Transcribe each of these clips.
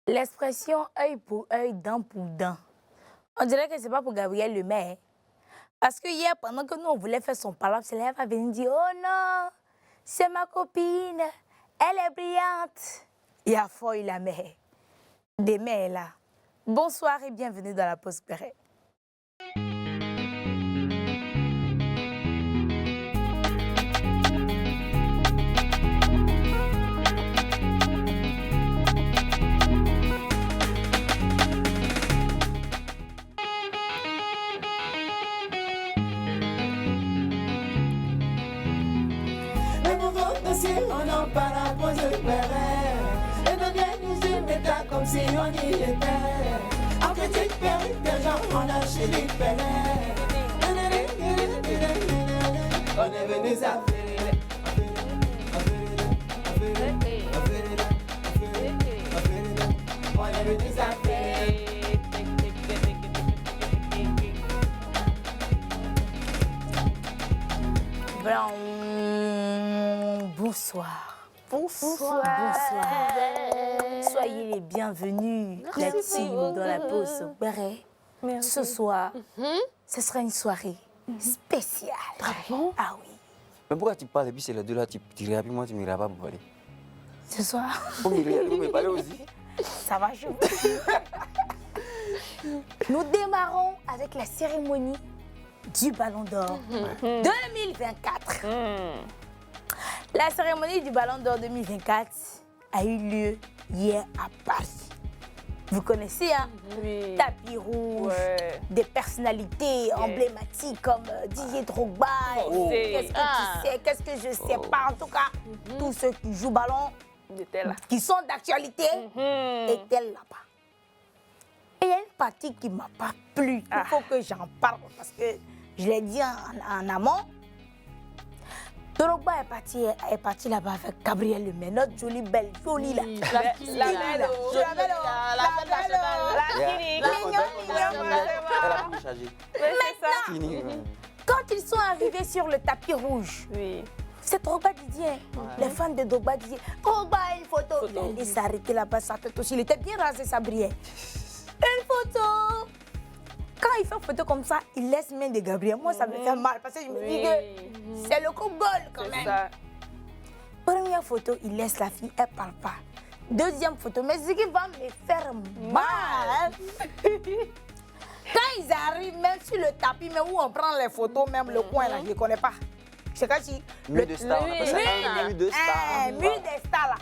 L'expression œil pour œil, dent pour dent. On dirait que c'est pas pour Gabriel Lemay. Parce que hier, pendant que nous, on voulait faire son parole, c'est là, elle va venir dire, oh non, c'est ma copine, elle est brillante. Il y a fort, il a mère. Des mères là. Bonsoir et bienvenue dans la pause Perret. On en parle à pause de Perret. Et devient nous méta comme si on y était. En critique Perret, des gens on a chez les Perret. On est venu s'affaire. On est venu s'affaire. Bonsoir. Bonsoir. Soyez les bienvenus, la team dans la pause Perret. Ce soir, ce sera une soirée spéciale. Ah bon? Ah oui. Mais pourquoi tu parles et puis c'est les deux là, tu dirais puis moi tu m'iras pas pour parler? Ce soir, Faut me parler aussi. ça va jouer. Nous démarrons avec la cérémonie du Ballon d'Or 2024. La cérémonie du Ballon d'Or 2024 a eu lieu hier à Paris. Vous connaissez, hein? Oui. Tapis rouge, des personnalités emblématiques comme Didier Drogba. Qu'est-ce que tu sais, qu'est-ce que je sais pas. En tout cas, tous ceux qui jouent ballon, qui sont d'actualité, étaient là-bas. Et il y a une partie qui ne m'a pas plu. Il faut que j'en parle parce que je l'ai dit en amont. Drogba est parti là-bas avec Gabriel Lemay, notre jolie belle, jolie là. La belle. Quand ils sont arrivés sur le tapis rouge, c'est Drogba Didier. Les fans de Drogba disaient Drogba, une photo. Il s'est arrêté là-bas, sa tête aussi. Il était bien rasé, ça brillait. Une photo. Quand il fait une photo comme ça, il laisse main de Gabriel. Moi, ça me fait mal parce que je me dis que c'est le coupe-goal quand même. Ça. Première photo, il laisse la fille, elle ne parle pas. Deuxième photo, mais ce qui va me faire mal. Quand ils arrivent même sur le tapis, mais où on prend les photos, même le coin là, je ne connais pas. C'est comme si... Mur de star, on appelle ça un mur de star. Mur de star là.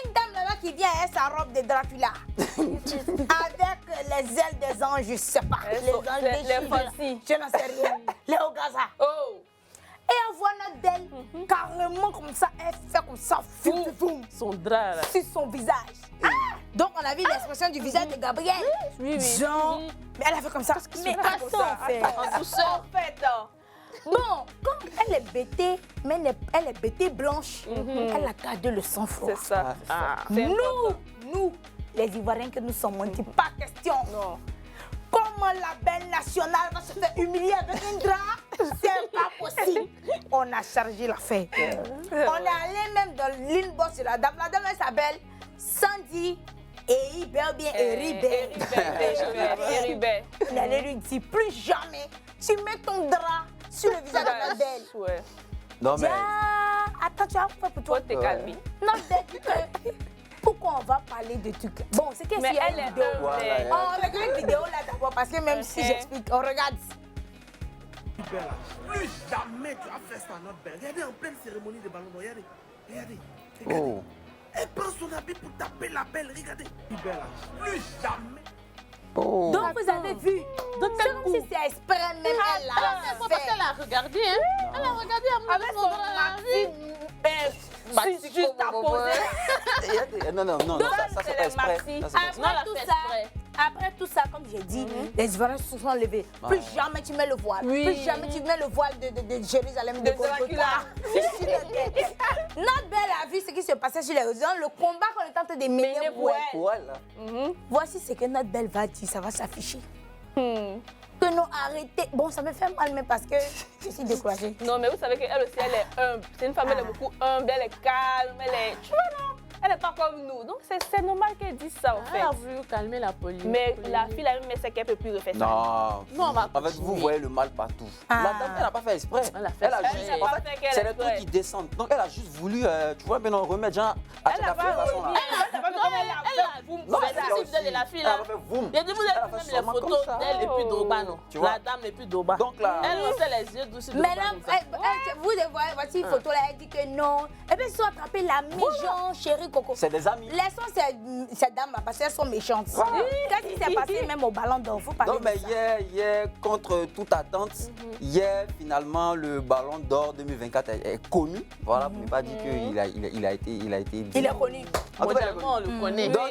Une dame là-bas qui vient avec sa robe de Dracula. Avec les ailes des anges, je ne sais pas. Les anges des je n'en sais rien. Les Ogaza. Oh. Et on voit notre belle carrément comme ça, elle fait comme ça, son drap là. Sur son visage. Donc on a vu l'expression du visage de Gabriel. Oui. Genre, mais elle a fait comme ça. Mais attends, en fait. Bon, comme elle est bêtée, mais elle est bêtée blanche, elle a gardé le sang-froid. C'est ça. Nous, les Ivoiriens que nous sommes, on ne dit pas question. Non. Comment la belle nationale va se faire humilier avec un drap? C'est pas possible. On a chargé l'affaire. On est allé même dans l'île boss de la dame. La dame, elle s'appelle Sandy et Ibel bien Eribel. On est allé lui dire plus jamais tu mets ton drap sur le visage de notre belle. Non mais... Attends, tu as fait pour toi. T'es calme. Notre belle, pourquoi on va parler de trucs? Bon, c'est qu'est-ce qu'il y a une vidéo. On regarde une vidéo là d'abord parce que même si j'explique, on regarde. Plus jamais tu as fait ça à notre belle. Regardez en pleine cérémonie de ballon d'or. Regardez. Oh. Elle prend son habit pour taper la belle. Regardez. Plus jamais. Oh. Donc vous avez vu. Donc c'est comme si c'est exprès même elle l'a fait. Parce qu'elle a regardé, hein. Elle a regardé à moi. Avec son maxi. Juste à poser. Non, ça c'est pas exprès. Après tout ça, comme j'ai dit, les Ivoiriens se sont levés. Plus jamais tu mets le voile. Plus jamais tu mets le voile de Jérusalem, de Dracula. Notre belle a vu ce qui se passait sur les réseaux. Le combat qu'on est en train de mener. Voilà. Voici ce que notre belle va dire, ça va s'afficher. Que nous arrêter. Bon, ça me fait mal, mais parce que je suis découragée. Non, mais vous savez qu'elle aussi, elle est humble. C'est une femme, elle est beaucoup humble, elle est calme, elle est... Tu vois, non? Elle n'est pas comme nous. Donc, c'est normal qu'elle dise ça, en fait. Elle a voulu calmer la police. Mais la fille, la même, c'est qu'elle ne peut plus refaire ça. Non. Non, on va En fait, vous voyez le mal partout. Ah. La dame, elle n'a pas fait exprès. Elle a fait Elle a exprès. juste. Elle n'a En pas fait, fait qu'elle c'est les exprès. trucs qui descendent. Donc, elle a juste voulu, tu vois, maintenant remettre genre à Elle n'a chaque pas façon là. remis. Elle n'a pas fait comme elle a fait. Boum, Non, c'est elle ça, a c'est aussi- de la fille, elle là. a fait boum. J'ai dit, vous Elle a avez fait même les sûrement comme photos ça. d'elle et puis Drogba, non. Tu vois? La dame et puis Drogba. Donc là. Elle fait les yeux douces de Drogba. Maintenant, comme ça. vous devez voir, voici une photo là, elle dit que non. Et puis, ils sont attrapés la méchante chérie Coco. C'est des amis. Laissons ces dames là parce qu'elles sont méchantes. Voilà. Qu'est-ce qui s'est passé même au ballon d'or? Faut parler Non, mais de ça. hier, contre toute attente, hier, finalement, le ballon d'or 2024 est connu. Voilà, pour ne pas dire qu'il a été dit. Il est connu. En tout cas, il est Modérément, on le connaît. Donc,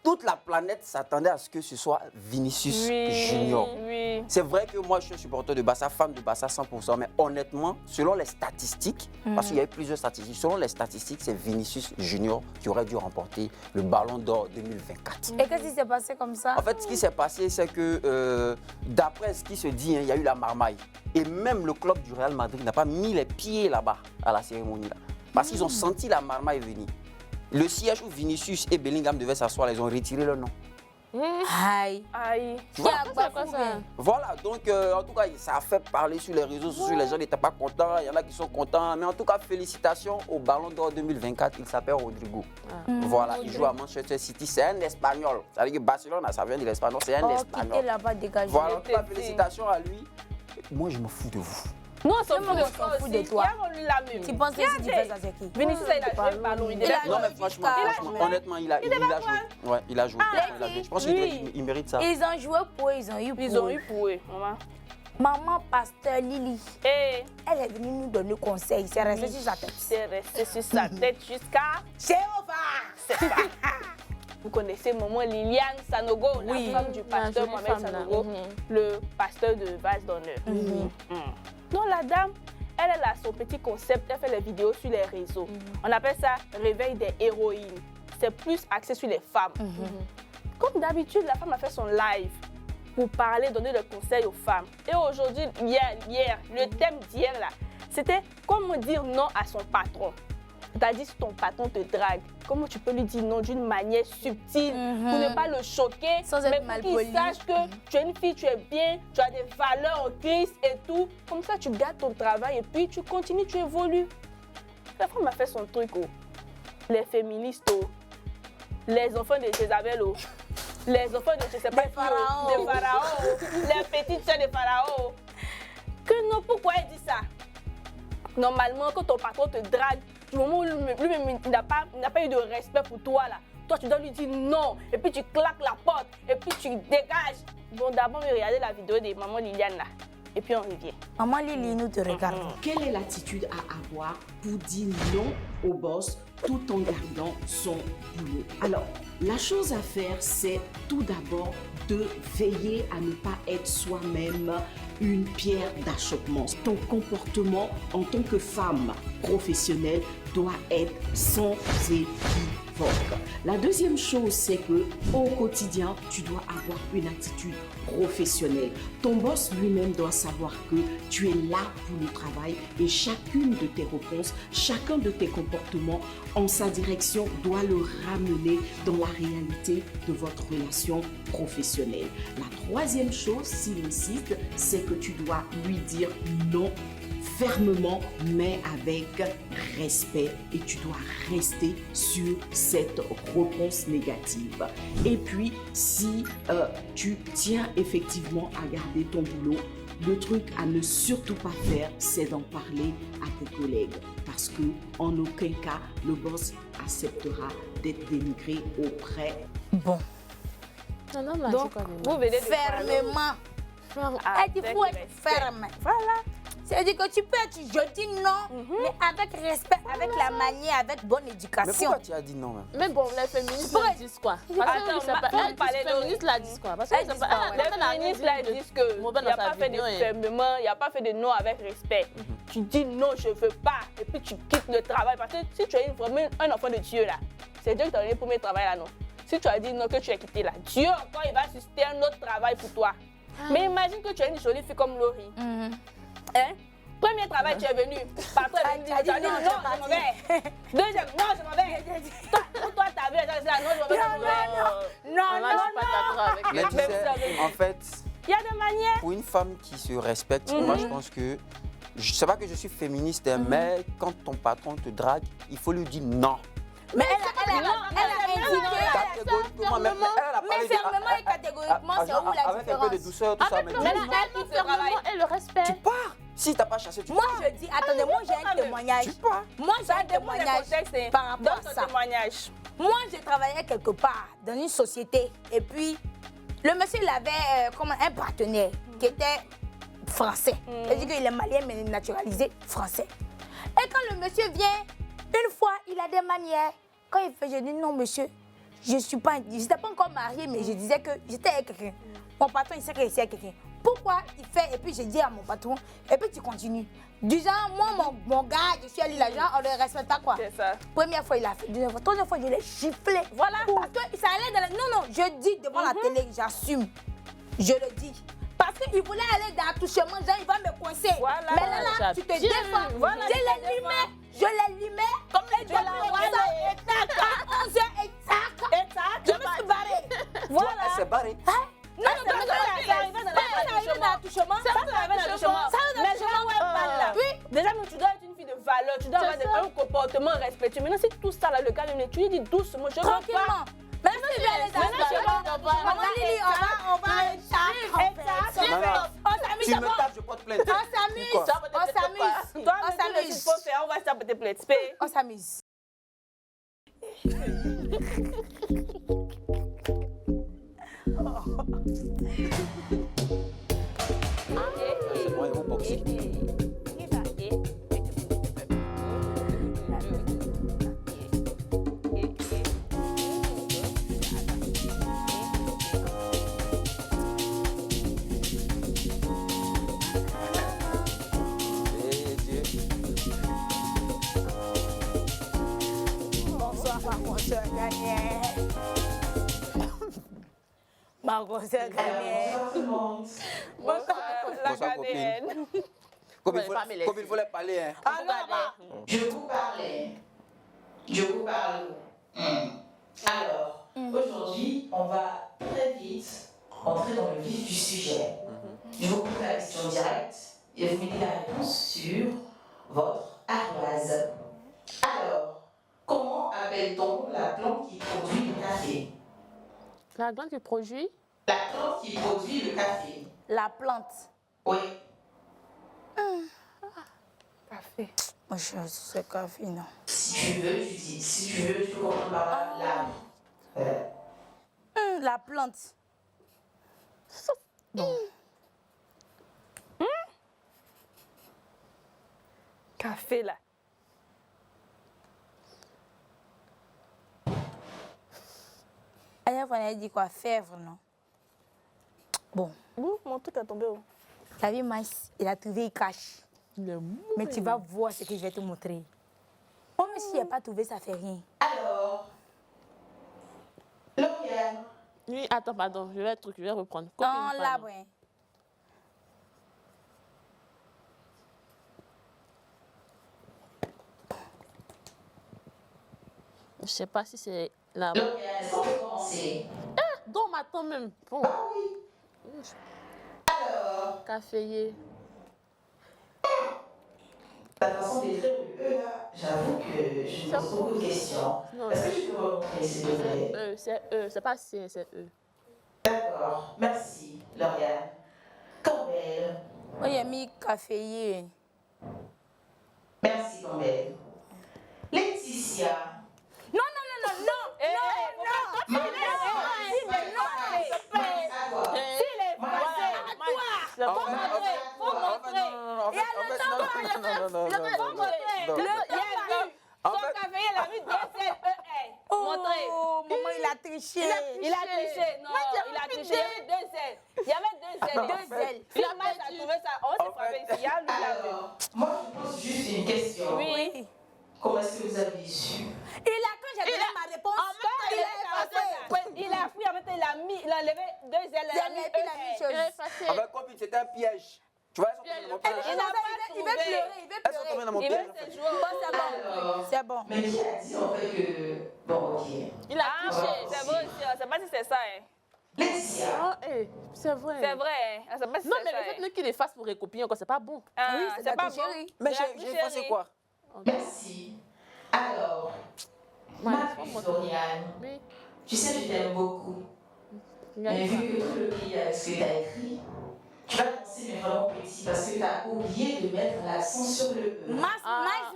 toute la planète s'attendait à ce que ce soit Vinicius Junior. Oui. C'est vrai que moi, je suis un supporter de Barça, fan de Barça 100%, mais honnêtement, selon les statistiques, parce qu'il y a eu plusieurs statistiques, selon les statistiques, c'est Vinicius Junior qui aurait dû remporter le Ballon d'Or 2024. Et qu'est-ce qui s'est passé comme ça? En fait, ce qui s'est passé, c'est que d'après ce qui se dit, il y a eu la marmaille. Et même le club du Real Madrid n'a pas mis les pieds là-bas à la cérémonie. Là, parce qu'ils ont senti la marmaille venir. Le siège où Vinicius et Bellingham devaient s'asseoir, ils ont retiré le nom. Aïe. Aïe. Qui a C'est quoi quoi ça? Voilà, donc en tout cas, ça a fait parler sur les réseaux sociaux. Les gens n'étaient pas contents, il y en a qui sont contents. Mais en tout cas, félicitations au Ballon d'Or 2024. Il s'appelle Rodrigo. Voilà, il joue à Manchester City. C'est un Espagnol. Ça veut dire que Barcelone, ça vient de l'Espagnol. C'est un Oh, Espagnol. quittez là-bas, dégagez. Voilà, en tout cas, félicitations à lui. Moi, je me fous de vous. Nous, on s'en Moi, fout on s'en de fout toi de toi. Hier, on lui l'a même. Tu penses que si tu fais ça, c'est qui? Vinicius, il a joué le ballon. Il Il a devait Non, joué mais franchement, jusqu'à- honnêtement, il a joué. Ouais, il a joué. Franchement, il a joué. Je pense qu'il mérite ça. Ils ont joué pour eux, ils ont eu pour Ils ont eux. eu pour eux, maman. Maman, pasteur Lily, Et elle est venue nous donner conseil. C'est resté sur sa tête. c'est resté sur sa tête jusqu'à... Jéhovah! Vous connaissez maman Liliane Sanogo, Oui. la femme du pasteur jolie Mohamed femme, là. Sanogo, le pasteur de Vase d'honneur. Donc la dame, elle a son petit concept, elle fait les vidéos sur les réseaux. On appelle ça réveil des héroïnes. C'est plus axé sur les femmes. Comme d'habitude, la femme a fait son live pour parler, donner des conseils aux femmes. Et aujourd'hui, hier, le thème d'hier là, c'était comment dire non à son patron. C'est-à-dire si ton patron te drague, comment tu peux lui dire non d'une manière subtile pour ne pas le choquer, Sans être mais pour malpoli. qu'il sache que tu es une fille, tu es bien, tu as des valeurs en Christ et tout. Comme ça, tu gardes ton travail et puis tu continues, tu évolues. La femme a fait son truc. Oh. Les féministes, oh. Les enfants de Jézabel, oh. Les enfants de je sais pas Des qui, oh. pharaons. Des pharaons, oh. Les petites soeurs des pharaons. Oh. Que non, pourquoi elle dit ça? Normalement, quand ton patron te drague, du moment où lui-même il n'a pas eu de respect pour toi, là, toi tu dois lui dire non, et puis tu claques la porte, et puis tu dégages. Bon, d'abord, regardez la vidéo de maman Liliane là, et puis on revient. Maman Lily, nous te regardons. Quelle est l'attitude à avoir pour dire non au boss tout en gardant son boulot? Alors, la chose à faire, c'est tout d'abord de veiller à ne pas être soi-même une pierre d'achoppement. Ton comportement en tant que femme professionnelle doit être sans équivoque. La deuxième chose, c'est que au quotidien, tu dois avoir une attitude professionnelle. Ton boss lui-même doit savoir que tu es là pour le travail et chacune de tes réponses, chacun de tes comportements en sa direction doit le ramener dans la réalité de votre relation professionnelle. La troisième chose, s'il insiste, c'est que tu dois lui dire non fermement, mais avec respect, et tu dois rester sur cette réponse négative. Et puis, si tu tiens effectivement à garder ton boulot, le truc à ne surtout pas faire, c'est d'en parler à tes collègues, parce que en aucun cas, le boss acceptera d'être dénigré auprès. Bon, Non, non, non, Donc, c'est quoi, vous venez de parler fermement. avec Il faut être respect. ferme. Voilà. C'est-à-dire que tu peux être, je dis non, mais avec respect, avec la manière, avec bonne Mais éducation. pourquoi tu as dit non, même? Mais bon, les féministes Pourquoi- elles disent quoi? Attends, Parce que faut parler les de- féministes là disent quoi? Parce que Elles disent quoi, ouais. Les féministes là, ils disent qu'il mauvais n'y dans a sa pas fait de vidéo, hein. fermement, il n'y a pas fait de non avec respect. Tu dis non, je ne veux pas, et puis tu quittes le travail. Parce que si tu es vraiment un enfant de Dieu là, c'est Dieu qui t'a donné le premier travail là, non? Si tu as dit non, que tu es quitté là, Dieu encore, il va susciter un autre travail pour toi. Mais imagine que tu es une jolie fille comme Laurie. Hein? Premier travail, tu es venu. Patron est venu. Tu as dit non, je m'en vais. Deuxième, non, je m'en vais. Toi, t'as vu, non, je m'en vais. Maman, je suis pas d'accord avec Mais tu sais, en fait, Il y a des manières. pour une femme qui se respecte, moi je pense que, je sais pas que je suis féministe, hein, mais quand ton patron te drague, il faut lui dire non. Mais elle a indiqué. Catégoriquement, mais elle a parlé Mais fermement et catégoriquement, c'est où la avec un peu de différence? douceur, tout ça. Mais Mais là, elle qui se travaille. et le respect. tu pars. Si t'as pas chassé, tu Moi, pars. je dis, attendez, moi j'ai un témoignage. Tu pars. Moi j'ai un Le témoignage contexte, c'est par rapport dans à ton ça. témoignage. Moi, j'ai travaillé quelque part dans une société et puis le monsieur il avait comme un partenaire qui était français. C'est-à-dire qu'il est malien mais naturalisé français. Et quand le monsieur vient, une fois, il a des manières. Quand il fait, je dis non monsieur, je n'étais pas encore mariée mais je disais que j'étais avec quelqu'un. Mon patron, il sait que je suis avec quelqu'un. Pourquoi il fait et puis je dis à mon patron et puis tu continues. Du genre, moi, mon gars, je suis allée là-dedans, on ne le respecte pas quoi. C'est ça. Première fois, il a fait. Deuxième fois, troisième fois, je l'ai giflé. Voilà. Parce que ça allait dans la... Non, je dis devant la télé, j'assume. Je le dis. Parce qu'il voulait aller dans l'attouchement, genre, il va me coincer. Voilà. Mais là, tu te défends. Voilà, Je l'ai limé. Comme les gens et tac, à 11h et tac. Je me suis barrée. Voilà. Elle s'est barrée. Non, ça arrivé dans l'attouchement. Ça arrivé dans l'attouchement. Mais je m'en vais pas là. Oui. Déjà, tu dois être une fille de valeur, tu dois avoir un comportement respectueux. Maintenant, si tout ça, là, le cas de tu lui dis doucement, je veux pas. Tranquillement. Même si je vais aller dans l'attouchement, maman Lily, on va Tu me tapes, je porte plainte. On s'amuse. Toi, On s'amuse. il faut faire, on va s'aborder plainte. Spé. On s'amuse. C'est moi, ils vont boxer. Eh, Dieu. Bonsoir, ma consoeur Ganière. Ma consoeur Ganière. Bonsoir, la Bonsoir, Ghanéenne. Comme Ouais, pas me laisser. il faut les parler, hein. Je vous parlais. Je vous parle. Alors, aujourd'hui, on va très vite entrer dans le vif du sujet. Je vous pose la question directe et vous me dites la réponse sur votre ardoise. Alors, comment appelle-t-on la plante qui produit le café? La glande qui produit. La plante qui produit le café. La plante. Oui. Café. Moi, je sais café, non. Si tu veux, tu dis. Si tu veux, tu comprends par l'arbre. La plante. Café, là. Elle a dit quoi? Fèvre, non? Bon. Mon truc a tombé où? La vie Maïs, il a trouvé, il cache. Il est mou. Mais tu vas voir ce que je vais te montrer. Même s'il n'a pas trouvé, ça fait rien. Alors, Lauriane. Oui, attends, pardon, je vais reprendre. Non, Copine, là, pardon. ouais. Je sais pas si c'est la. Lauriane, est-ce qu'on peut commencer? Donc, m'attends même. Bon, Ah oui. Alors, caféier. la façon d'écrire le E là, j'avoue que je me pose beaucoup de questions. Non. Est-ce que tu peux remontrer s'il te plaît? C'est E, c'est pas C, c'est E. D'accord, merci Lauriane. Campbell. Moi, il a mis caféier. Merci Campbell. Laetitia. Non. À toi. Café, il a mis 2 L, E, Montrez. Oh, maman, il a triché. Il a triché. Non, il a triché. Il y avait 2 ailes. Il y avait 2 ailes. 2 ailes. Finalement, il a trouvé ça. On s'est frappé ici. Il y a lui, il a vu. Alors, moi je pose juste une question. Oui. Comment est-ce que vous avez su? Quand j'ai donné ma réponse, il a effacé. Il a fouillé, en fait, il a enlevé 2 ailes. Il a mis E. chose. Avec copine, c'était un piège. Tu vois, elles sont tombées dans mon piège. Il veut pleurer, il veut Elles sont tombées pleurer. dans mon Il piège. veut se jouer. Bon, c'est bon. Alors, C'est bon. mais qui a dit en fait que. Bon, ok. Il a Ah, triché. c'est vrai aussi. On ne sait pas si c'est ça. Hein. Laetitia. Ah, c'est vrai. C'est vrai. Hein. On ne sait pas si Non, c'est mais ça. le fait hein. même qu'il les fasse pour recopier encore, c'est pas bon. Ah, Oui, c'est c'est pas la bon. tricherie. Mais C'est la j'ai effacé tricherie. quoi? Merci. Alors, Ouais, ma c'est fille pas bon. Floriane, Mais, tu sais, je t'aime beaucoup. Mais regarde vu que tout le pays avec ce que tu as écrit, tu vas penser mais vraiment petit parce que tu as oublié de mettre l'accent sur le E. Nice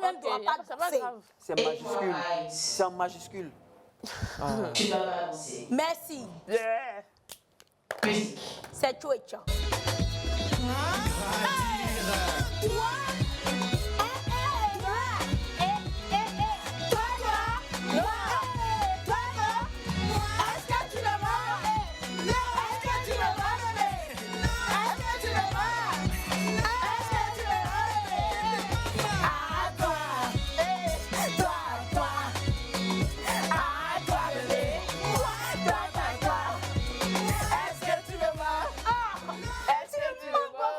même ok, doit pas c'est pas danser. grave. C'est Et majuscule. right. C'est en majuscule. Tu dois pas danser. Merci. Musique. C'est Tchouetcha.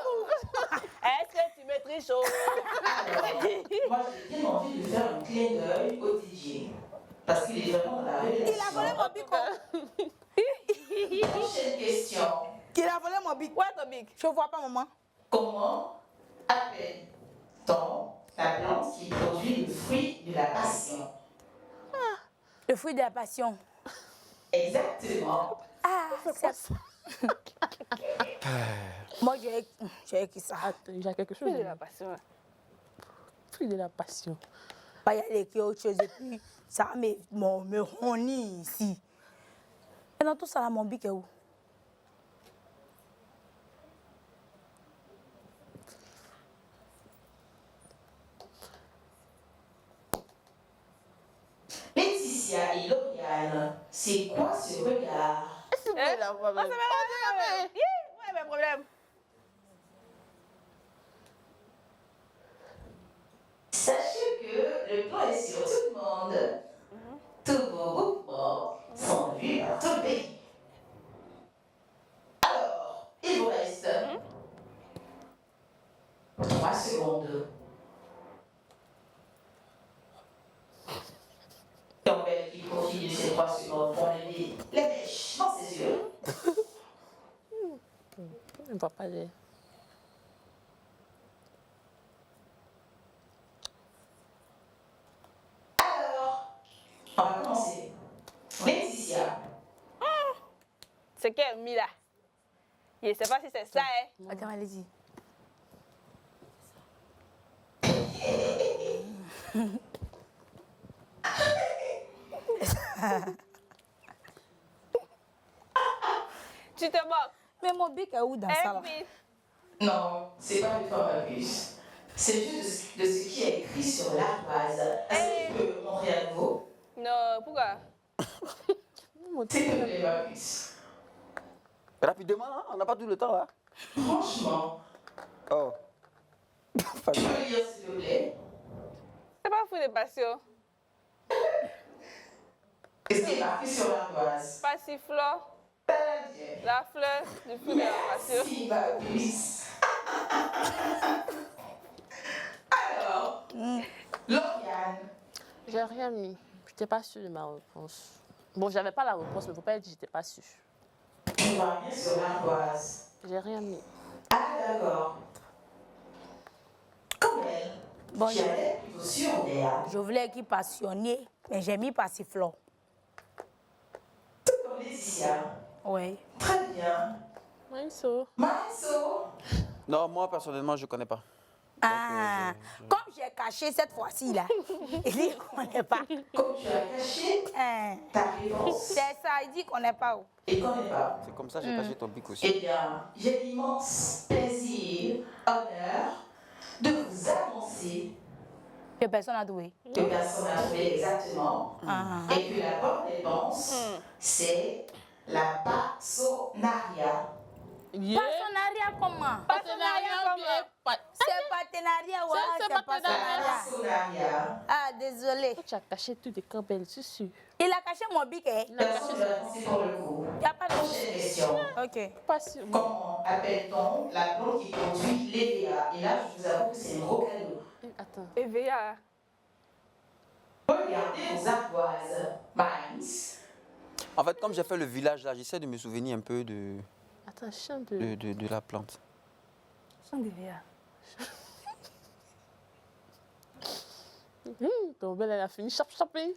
Est-ce que tu maîtrises chaud? Moi, j'ai bien envie de faire un clin d'œil au DJ. Parce qu'il est vraiment dans la révélation. Il a volé mon bic. Prochaine question. Il a volé mon bic. Ouais, ton bic. Je vois pas, maman. Comment appelle-t-on la plante qui produit le fruit de la passion? Le fruit de la passion. Exactement. Ah, c'est Moi, j'ai écrit ça. Attends, il y a quelque chose. Plus de la passion. Fruit de la passion. Bah, il y a écrit autre chose et puis ça me honnie ici. Et dans tout ça, là, mon bic est où? Laetitia et Lauriane, c'est quoi ce regard? Oh, c'est vrai. Ouais, mais problème. Sachez que le plan est sur tout le monde. Tous vos groupements sont vus par tout le pays. Alors, il vous reste 3 secondes. Campbell qui profite de ces 3 secondes pour lever les mèches dans ses yeux. On ne va pas les... Alors, on va commencer. Laetitia, C'est qu'elle mis là. Je ne sais pas si c'est ça. Hein. Attends, allez-y. Tu te moques. Mais mon bic est où dans ça, là? Puis, non, c'est pas une forme à puce. C'est juste de ce qui est écrit sur l'ardoise. Est-ce que tu peux montrer à nouveau? non, pourquoi? S'il te plaît, ma puce. Rapidement, hein? On n'a pas tout le temps là. Franchement, Oh. tu peux lire s'il te plaît? C'est pas fou de passion. Qu'est-ce qui est marqué sur l'ardoise? Passiflore, Paladien. la fleur du fruit de la passion. Si, ma puce. Alors, Lauriane, J'ai rien mis. Je n'étais pas sûre de ma réponse. Bon, j'avais pas la réponse, mais il ne faut pas dire que j'étais pas sûre. tu vois rien sur l'ardoise. J'ai rien mis. Ah, d'accord. Comme elle, Bon, tu allais plutôt sur Léa. Je voulais écrire passionné, mais j'ai mis passiflore. Tout comme Laetitia. Oui. Très bien. Manso. Manso. Non, moi personnellement, je ne connais pas. Ah, comme j'ai caché cette fois-ci, là, il dit qu'on n'est pas. Comme tu as caché Hein. ta réponse C'est ça, il dit qu'on n'est pas. et qu'on n'est pas. C'est comme ça que j'ai caché ton bic aussi. Eh bien, j'ai l'immense plaisir, honneur de vous annoncer Que personne n'a doué. que personne n'a trouvé exactement Ah. et que la bonne réponse, c'est la Passonaria. Yeah. Partenariat comment? Partenariat bien. C'est partenariat, ouais, C'est c'est La partenariat. Passonaria. Ah, désolé. Tu as caché tout de Campbell, c'est sûr. Il a caché mon bic, hein? Il a Personne caché ne va penser pour le coup. Il n'y a pas de... Prochaine question. Ok. Pas sûr. Comment appelle-t-on la plante qui produit l'EVA? Et là, je vous avoue que c'est un gros cadeau. Attends. EVA. Regardez vos ardoises. Minds. En fait, comme j'ai fait le village là, j'essaie de me souvenir un peu de Attends, chien de... de la plante. Chien d'EVA. Ton belle, elle a fini shopping.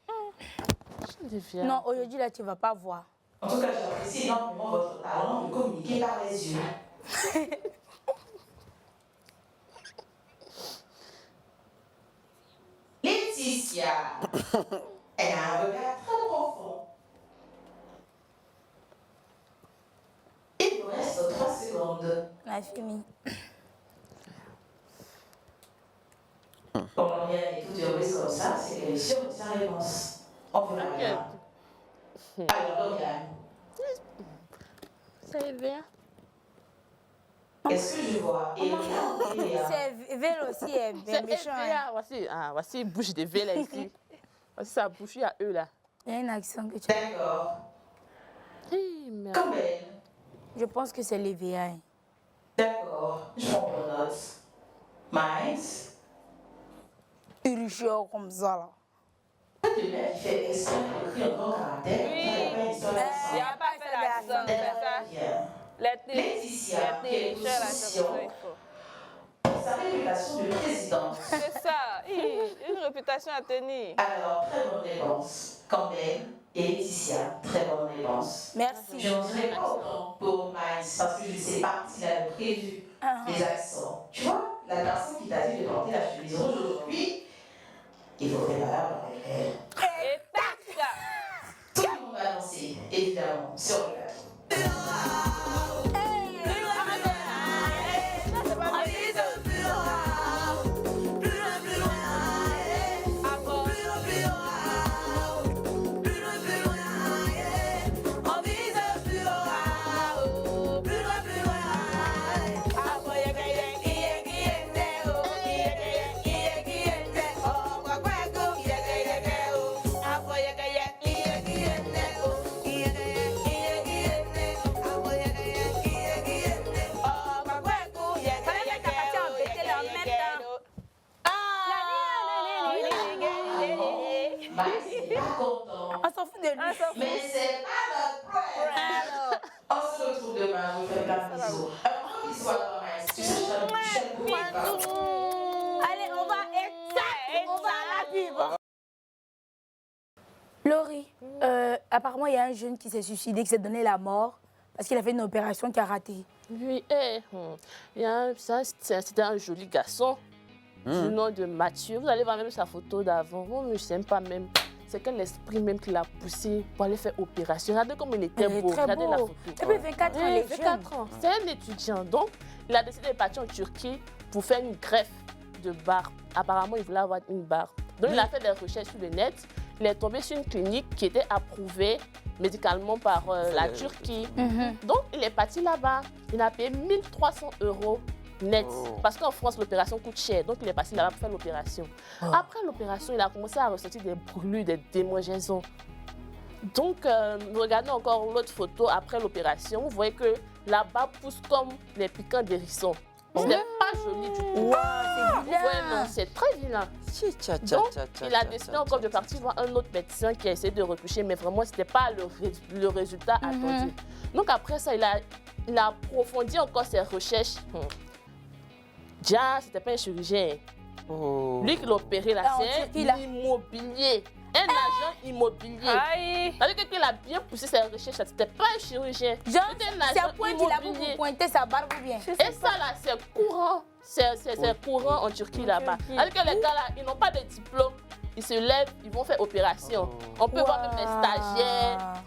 Chien de viande. Non, aujourd'hui, là, tu ne vas pas voir. En tout cas, j'apprécie énormément votre talent de communiquer par les yeux. Laetitia, elle a un regard très profond. Il vous reste 3 secondes. La fille. Comme Lauriane est toute heureuse comme ça, c'est qu'elle est sûre de sa réponse. On verra bien. Alors, Lauriane, Ça y est bien. est-ce que je vois Elia ou Elia? C'est Vélo aussi, est bien C'est méchant. hein. EVA. Voici, voici une bouche de V là ici. Voici sa bouche, il y a eux là. Il y a une action que tu... D'accord. Hey, merde. Comme elle. Je pense que c'est l'EVA. hein. D'accord, je prends bonne note. Minds. Urgent comme ça, là. Le mec qui fait exprès d'écrire en grand caractère. Oui. Il n'y a pas une histoire Il d'accent. n'y a pas fait l'accent, c'est ça. Bien. Laetitia, qui est la position il faut. pour sa réputation de présidente. C'est ça. Une réputation à tenir. Alors, très bonne réponse. Campbell et Laetitia, très bonne réponse. Merci. Je n'en dirai pas autant pour Minds parce que je sais pas s'il avait prévu les accents. Tu vois, la personne qui t'a dit de porter la chemise rouge aujourd'hui, il faut préparer avec elle. Et tac. Tout le monde va danser, évidemment, sur le plateau. On s'en fout de lui. Mais c'est pas notre problème. On se retrouve demain, je vous fais plein de bisous. Un gros bisou à toi, Maïs. Tu sais, je t'aime beaucoup. Allez, on va on va à la vivre. Laurie, apparemment, il y a un jeune qui s'est suicidé, qui s'est donné la mort parce qu'il a fait une opération qui a raté. Oui, c'était un joli garçon du nom de Mathieu. Vous allez voir même sa photo d'avant. Moi, je ne sais pas même. C'est quel esprit même qui l'a poussé pour aller faire opération. Regardez comme il était beau. Très Regardez beau. la photo. Et puis 24 ans, Oui, les 24 ans. C'est un étudiant. Donc, il a décidé de partir en Turquie pour faire une greffe de barbe. Apparemment, il voulait avoir une barbe. Donc, il a fait des recherches sur le net. Il est tombé sur une clinique qui était approuvée médicalement par la Turquie. Donc, il est parti là-bas. Il a payé 1300 € net. Parce qu'en France, l'opération coûte cher. Donc, il est parti là-bas pour faire l'opération. Après l'opération, il a commencé à ressentir des brûlures, des démangeaisons. Donc, regardez encore l'autre photo après l'opération. Vous voyez que la barbe pousse comme les piquants d'hérisson. Ce n'est pas joli du tout. C'est vilain. Ouais, non, c'est très vilain. Donc, il a décidé encore de partir voir un autre médecin qui a essayé de retoucher, mais vraiment, ce n'était pas le résultat attendu. Donc, après ça, il a approfondi encore ses recherches. Déjà, ce n'était pas un chirurgien. Lui qui l'a opéré, là, c'est un immobilier. Un agent immobilier. Aïe. C'est-à-dire qu'il a bien poussé ses recherches. Ce n'était pas un chirurgien. Genre, C'était un c'est agent à point qu'il a immobilier. pour pointer sa barbe ou bien. Et ça, là, c'est courant. C'est courant en Turquie, là-bas. C'est-à-dire que les gars, là, ils n'ont pas de diplôme. Ils se lèvent, ils vont faire opération. On peut voir même des stagiaires,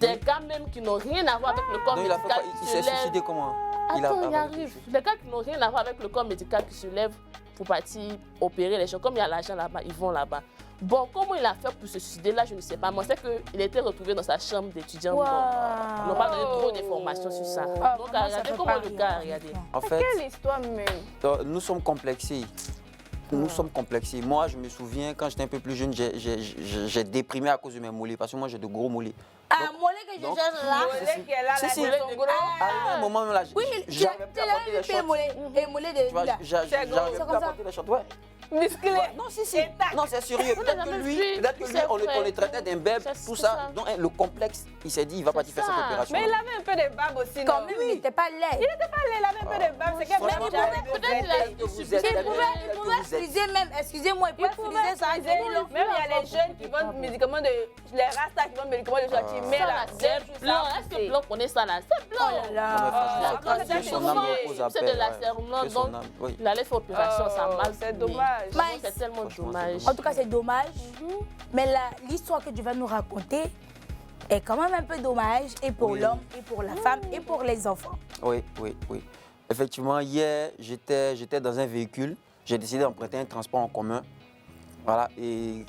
des gars même qui n'ont rien à voir avec le corps Donc, il a fait médical. quoi? Il s'est suicidé comment? Attends, il arrive. Les gars qui n'ont rien à voir avec le corps médical qui se lèvent pour partir opérer les gens. Comme il y a l'argent là-bas, ils vont là-bas. Bon, comment il a fait pour se suicider là, je ne sais pas. Moi, c'est qu'il était retrouvé dans sa chambre d'étudiant. Ils n'ont pas donné trop d'informations sur ça. Donc, regardez comment le gars a regardé. En fait, Quelle histoire même. nous sommes complexés. Nous sommes complexés. Moi, je me souviens, quand j'étais un peu plus jeune, j'ai déprimé à cause de mes mollets. Parce que moi, j'ai de gros mollets. Ah, Mollet que je cherche là. Mollet qui est là, Si, si. là, son gros. À un moment même là, Oui, j'arrivais plus à porter les shorts. Mollet. Et Mollet de Tu vois, là. j'arrivais gros, plus c'est à comme ça. porter les shorts. Ouais. Musclé. Non, si. Et tac. Non, c'est sérieux. Peut-être que lui, on le traitait d'un bébé, tout ça. Donc, le complexe, il s'est dit, il va partir faire cette opération. Mais il avait un peu de barbe aussi, Quand non? même, il n'était pas laid. Il n'était pas laid, il avait un peu de barbe. C'est qu'elle Franchement, Il pouvait friser même, excusez-moi, il pouvait friser ça. Même il y a les jeunes qui vendent médicaments de... Les rastas qui vendent médicaments de genre, tu mets la C'est blanc. Est-ce que blanc connaît ça là? C'est blanc. Oh là Non, mais là. franchement, c'est que son âme repose à C'est paix, de la ouais. cerveau, Que son donc âme, oui. il allait faire opération, ça a mal. c'est tourné. dommage. Vraiment, Nice. c'est tellement Franchement, dommage. c'est En tout cas, c'est dommage. Mais l'histoire que tu vas nous raconter est quand même un peu dommage, et pour Oui. l'homme, et pour la femme, et pour les enfants. Oui. Effectivement, hier, j'étais dans un véhicule. J'ai décidé d'emprunter un transport en commun. Voilà. Et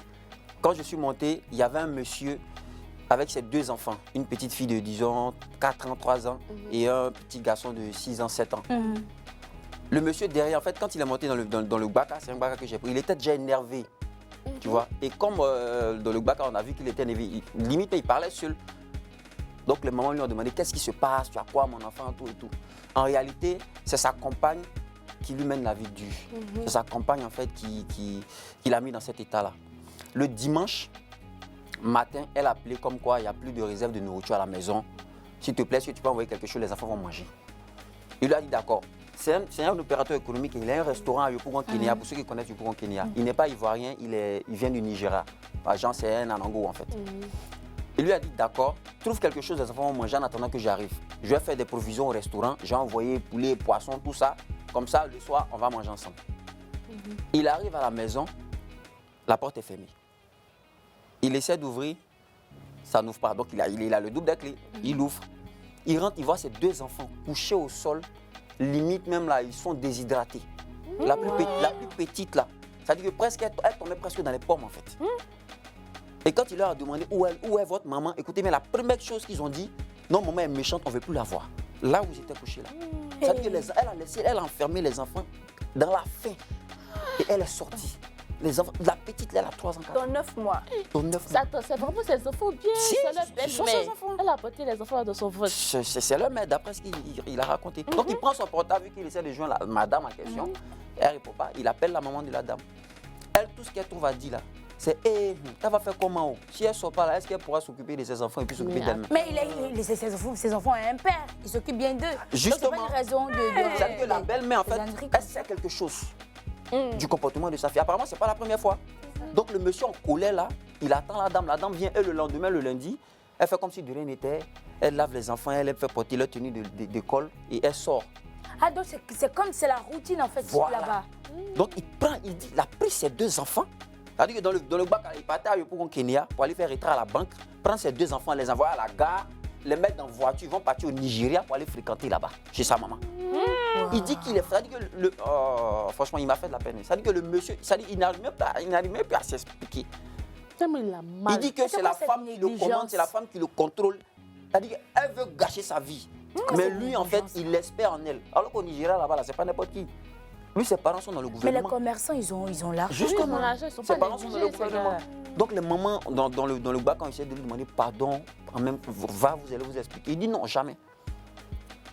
quand je suis monté, il y avait un monsieur avec ses 2 enfants. Une petite fille de, disons, 4 ans, 3 ans et un petit garçon de 6 ans, 7 ans. Le monsieur derrière, en fait, quand il est monté dans le Gbaka, c'est un Gbaka que j'ai pris, il était déjà énervé. Tu vois. Et comme dans le Gbaka, on a vu qu'il était énervé, limite, il parlait seul. Donc les mamans lui ont demandé qu'est-ce qui se passe, tu as quoi mon enfant, tout et tout. En réalité, c'est sa compagne qui lui mène la vie dure. C'est sa compagne en fait qui l'a mis dans cet état-là. Le dimanche matin, elle a appelé comme quoi il n'y a plus de réserve de nourriture à la maison. S'il te plaît, si tu peux envoyer quelque chose, les enfants vont manger. Il lui a dit d'accord. C'est un opérateur économique, il a un restaurant à Yopougon, Kenya. Pour ceux qui connaissent Yopougon, Kenya, il n'est pas ivoirien, il vient du Nigeria. Genre, c'est un Anango en fait. Il lui a dit d'accord, trouve quelque chose, les enfants vont manger en attendant que j'arrive. Je vais faire des provisions au restaurant, j'ai envoyé poulet, poisson, tout ça. Comme ça, le soir, on va manger ensemble. Il arrive à la maison, la porte est fermée. Il essaie d'ouvrir, ça n'ouvre pas. Donc il a le double des clés, il ouvre. Il rentre, il voit ses 2 enfants couchés au sol, limite même là, ils sont déshydratés. La plus petite là, ça dit que presque, elle tombait presque dans les pommes en fait. Et quand il leur a demandé où est votre maman, écoutez, mais la première chose qu'ils ont dit, non, maman est méchante, on ne veut plus la voir. Là où ils étaient couchés là. Ça dit que elle a enfermé les enfants dans la faim. Et elle est sortie. Les enfants, la petite, elle a 3 ans. Dans 9 mois. Dans 9 mois. C'est vraiment ses enfants bien. Si, C'est leur ce sont belle-mère. ses enfants. Elle a porté les enfants dans son ventre. C'est leur mère, d'après ce qu'il a raconté. Donc il prend son portable, vu qu'il essaie de joindre la madame en question. Elle ne répond pas. Il appelle la maman de la dame. Elle, tout ce qu'elle trouve à dire là, c'est elle va faire comment? Si elle ne sort pas là, est-ce qu'elle pourra s'occuper de ses enfants et puis s'occuper d'elle-même? Mais ses enfants ont un père, il s'occupe bien d'eux. Justement. Donc, c'est pas une raison Ça veut dire que la belle-mère, en fait, elle sait quelque chose du comportement de sa fille. Apparemment, ce n'est pas la première fois. Donc le monsieur en colère là, il attend la dame vient, et le lendemain, le lundi, elle fait comme si de rien n'était. Elle lave les enfants, elle fait porter leur tenue d'école et elle sort. Ah, donc c'est comme c'est la routine en fait Voilà. là-bas. Donc il a pris ses 2 enfants. C'est-à-dire que dans le bac, il partait à Yopougon, Kenya pour aller faire retrait à la banque, prendre ses 2 enfants, les envoyer à la gare, les mettre dans la voiture, ils vont partir au Nigeria pour aller fréquenter là-bas, chez sa maman. Il dit qu'il est... C'est-à-dire que franchement, il m'a fait de la peine. C'est-à-dire que le monsieur, il n'arrive même plus à s'expliquer. Tellement il a mal. Il dit que c'est la cette femme qui le négligence? commande, c'est la femme qui le contrôle. C'est-à-dire qu'elle veut gâcher sa vie. Mais lui, en fait, il espère en elle. Alors qu'au Nigeria, là-bas, là, c'est pas n'importe qui. Lui, ses parents sont dans le Mais les gouvernement. commerçants, ils ont l'argent. Justement, Ils sont ses pas parents sont dans le négligés, ces gouvernement. gars. Donc les mamans, dans le bac, quand ils essaient de lui demander pardon, quand même, vous allez vous expliquer. Il dit non, jamais.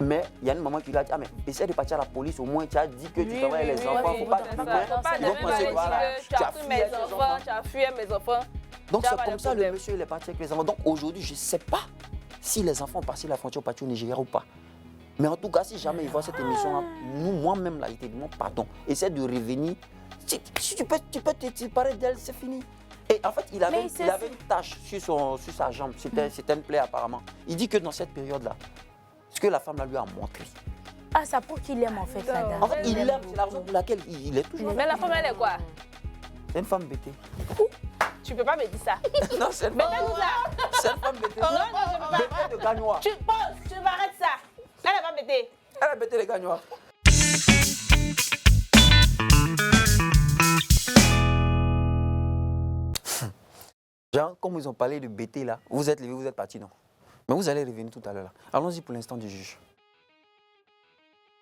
Mais il y a une maman qui lui a dit, ah mais essaie de partir à la police, au moins tu as dit que tu travailles les enfants, faut pas c'est plus ça. loin. Faut pas Ils vont de penser, même voilà, aller dire que tu as pris fui avec mes tes enfants, tu as fui mes enfants. Donc Tu as c'est pas comme de ça, le problème. monsieur il est parti avec les enfants. Donc aujourd'hui, je ne sais pas si les enfants ont passé la frontière partis au Nigeria ou pas. Mais en tout cas, si jamais ils voient cette émission-là, moi-même, là, il te demande pardon. Essaie de revenir. Si tu peux te séparer d'elle, c'est fini. Et en fait, il avait une tache sur sa jambe. C'était une plaie apparemment. Il dit que dans cette période-là, ce que la femme là, lui a montré. Ah, ça prouve qu'il aime en fait la dame. En fait, il l'aime, c'est la raison pour laquelle il est toujours. Mais la femme, elle est quoi? C'est une femme bêtée. Tu peux pas me dire ça. Non, c'est une Mais femme. donne-nous ça. C'est une femme bêtée. Non, je peux pas. Bêtée de gagnois. Tu poses, tu m'arrêtes ça. Elle est pas bêtée. Elle a bêté les gagnois. Genre, comme ils ont parlé de bêté là, vous êtes levé, vous êtes parti, non? Mais vous allez revenir tout à l'heure là. Allons-y pour l'instant du juge.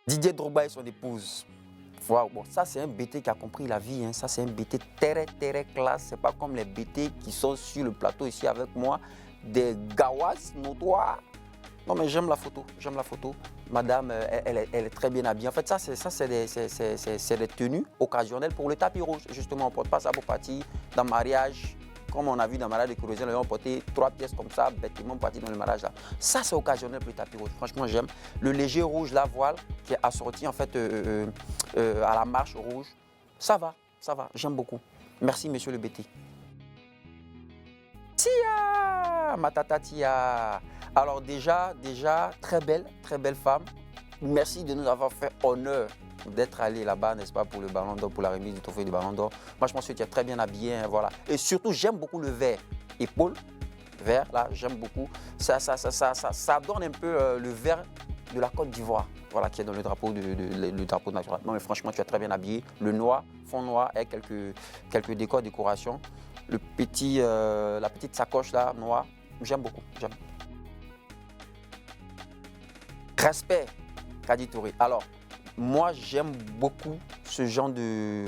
Didier Drogba et son épouse. Wow, bon, ça c'est un bêté qui a compris la vie, hein. Ça c'est un bêté très classe. C'est pas comme les bêtés qui sont sur le plateau ici avec moi. des gawas notoires. Non, mais j'aime la photo, j'aime la photo. Madame, elle est très bien habillée. En fait, ça, c'est des tenues occasionnelles pour le tapis rouge. Justement, on ne porte pas ça pour partir dans le mariage. Comme on a vu dans le mariage de Kourouzian, on portait 3 pièces comme ça, bêtement partir dans le mariage là. Ça, c'est occasionnel pour le tapis rouge. Franchement, j'aime. Le léger rouge, la voile, qui est assorti en fait à la marche rouge. Ça va, j'aime beaucoup. Merci, monsieur le BT. Tia, ma tata Tia. Alors déjà, très belle femme. Merci de nous avoir fait honneur d'être allé là-bas, n'est-ce pas, pour le Ballon d'Or, pour la remise du trophée du Ballon d'Or. Moi, je pense que tu es très bien habillé, hein, voilà. Et surtout, j'aime beaucoup le vert. Épaule, vert, là, j'aime beaucoup. Ça donne un peu le vert de la Côte d'Ivoire, voilà, qui est dans le drapeau, le drapeau national. Non, mais franchement, tu es très bien habillé. Le noir, fond noir, et quelques décorations. La petite sacoche, là, noire, j'aime beaucoup, j'aime. Respect, Kadi Touré. Alors, moi, j'aime beaucoup ce genre de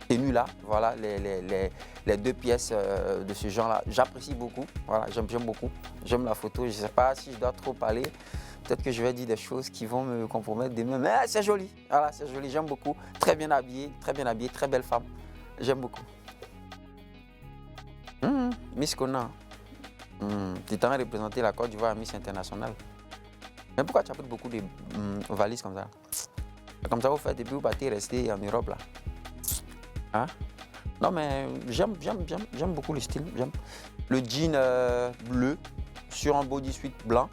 tenue-là. Voilà, les 2 pièces de ce genre-là. J'apprécie beaucoup. Voilà, j'aime beaucoup. J'aime la photo. Je ne sais pas si je dois trop parler. Peut-être que je vais dire des choses qui vont me compromettre demain. Mais c'est joli. Voilà, c'est joli. J'aime beaucoup. Très bien habillée, très belle femme. J'aime beaucoup. Miss Kona. Tu t'en as représenté la Côte d'Ivoire à Miss International. Mais pourquoi tu as pris beaucoup de valises comme ça? Comme ça, vous faites, et puis vous partez rester en Europe là. Hein? Non, mais j'aime beaucoup le style. J'aime le jean bleu sur un bodysuit blanc.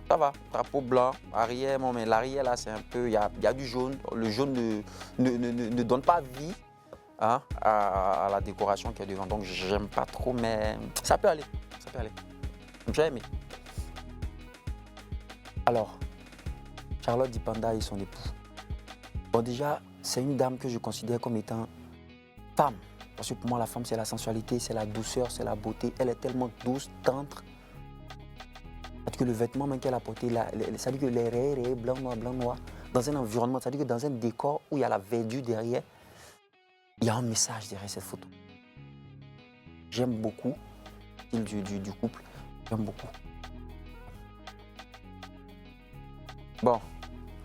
Ça va, drapeau blanc, arrière, bon, mais l'arrière là, c'est un peu, il y a du jaune. Le jaune ne donne pas vie, hein, à la décoration qui est devant. Donc, j'aime pas trop, mais ça peut aller. J'ai aimé. Alors, Charlotte Dipanda et son époux. Bon, déjà, c'est une dame que je considère comme étant femme. Parce que pour moi, la femme, c'est la sensualité, c'est la douceur, c'est la beauté. Elle est tellement douce, tendre. Parce que le vêtement même qu'elle a porté, ça dit que les raies, blanc, noir, dans un environnement, ça dit que dans un décor où il y a la verdure derrière, il y a un message derrière cette photo. J'aime beaucoup le style du couple. J'aime beaucoup. Bon,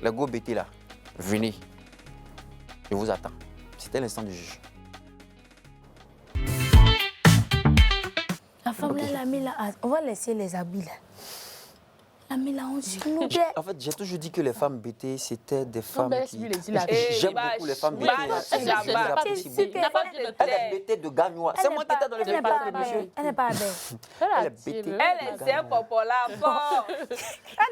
les go BT là, venez. Je vous attends. C'était l'instant du juge. La femme là, elle a mis là. On va laisser les habits là. Elle a mis là, on s'il nous plaît. En fait, j'ai toujours dit que les femmes BT, c'était des femmes qui... J'aime J'aime beaucoup les femmes BT. Elle est BT de Gagnois. C'est moi qui étais dans le Elle n'est pas belle. Elle est BT. Elle est un popo là, fort. Elle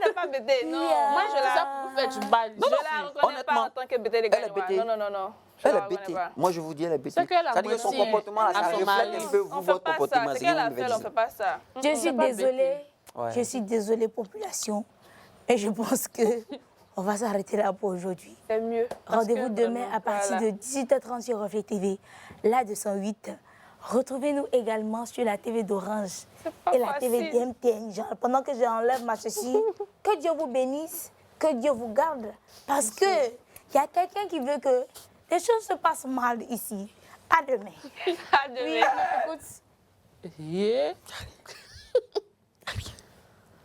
n'est pas BT, non. Moi, je la reconnais pas en tant que BT de Gagnois. Non. Elle est BT. Moi, je vous dis, elle est BT. C'est-à-dire que son comportement, ça reflète un peu votre comportement. C'est qu'elle a fait, on ne fait pas ça. Je suis désolée. Ouais. Je suis désolée, population. Et je pense qu'on va s'arrêter là pour aujourd'hui. C'est mieux. Rendez-vous demain à partir de 18h30 sur Reflet TV, la 208. Retrouvez-nous également sur la TV d'Orange et la TV d'MTN. Pendant que j'enlève ma ceci, que Dieu vous bénisse, que Dieu vous garde. Parce qu'il y a quelqu'un qui veut que les choses se passent mal ici. À demain. À demain. Oui.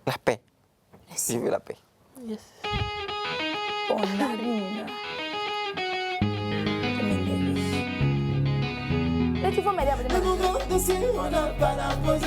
La paix. Merci. Je veux la paix. Yes. On arrive. Mais tu faut m'aider à Le mouvement de si on n'a pas la pause.